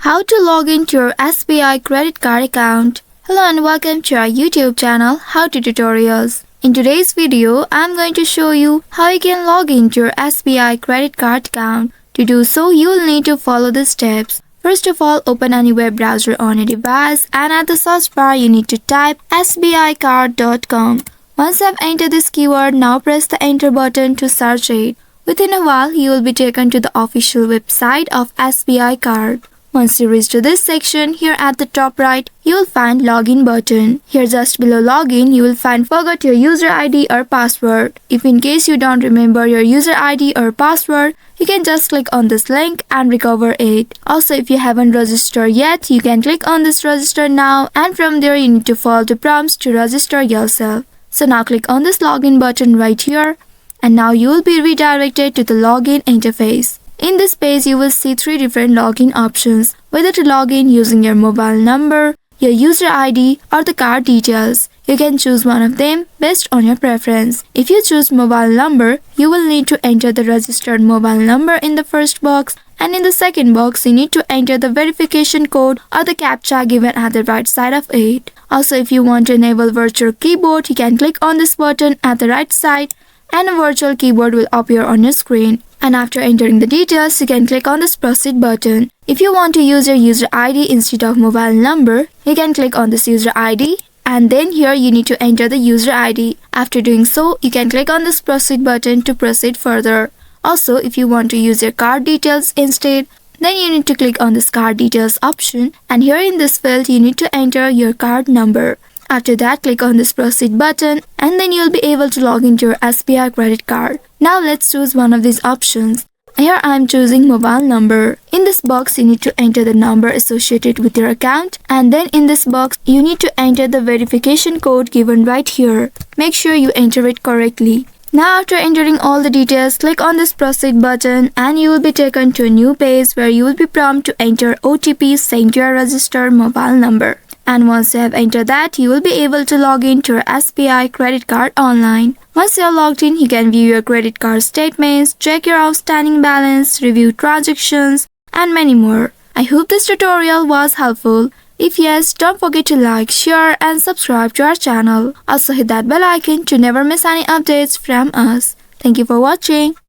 How to log into your SBI credit card account. Hello and welcome to our YouTube channel How to Tutorials. In today's video, I'm going to show you how you can log into your SBI credit card account. To do so, you will need to follow the steps. First of all, open any web browser on your device and at the search bar you need to type sbicard.com. Once you have entered this keyword, now press the enter button to search it. Within a while, you will be taken to the official website of SBI Card. Once you reach to this section, here at the top right, you will find login button. Here just below login, you will find forgot your user ID or password. If in case you don't remember your user ID or password, you can just click on this link and recover it. Also, if you haven't registered yet, you can click on this register now and from there you need to follow the prompts to register yourself. So now click on this login button right here. And now you will be redirected to the login interface. In this page, you will see three different login options, whether to log in using your mobile number, your user ID or the card details. You can choose one of them based on your preference. If you choose mobile number, you will need to enter the registered mobile number in the first box, and in the second box, you need to enter the verification code or the CAPTCHA given at the right side of it. Also, if you want to enable virtual keyboard, you can click on this button at the right side and a virtual keyboard will appear on your screen. And after entering the details, you can click on this proceed button. If you want to use your user ID instead of mobile number, you can click on this user ID and then here you need to enter the user ID. After doing so, you can click on this proceed button to proceed further. Also, if you want to use your card details instead, then you need to click on this card details option and here in this field you need to enter your card number. After that, click on this proceed button and then you'll be able to log into your SBI credit card. Now let's choose one of these options. Here I am choosing mobile number. In this box, you need to enter the number associated with your account and then in this box, you need to enter the verification code given right here. Make sure you enter it correctly. Now after entering all the details, click on this proceed button and you will be taken to a new page where you will be prompted to enter OTP sent to your registered mobile number. And once you have entered that, you will be able to log in to your SBI credit card online. Once you are logged in, you can view your credit card statements, check your outstanding balance, review transactions, and many more. I hope this tutorial was helpful. If yes, don't forget to like, share, and subscribe to our channel. Also hit that bell icon to never miss any updates from us. Thank you for watching.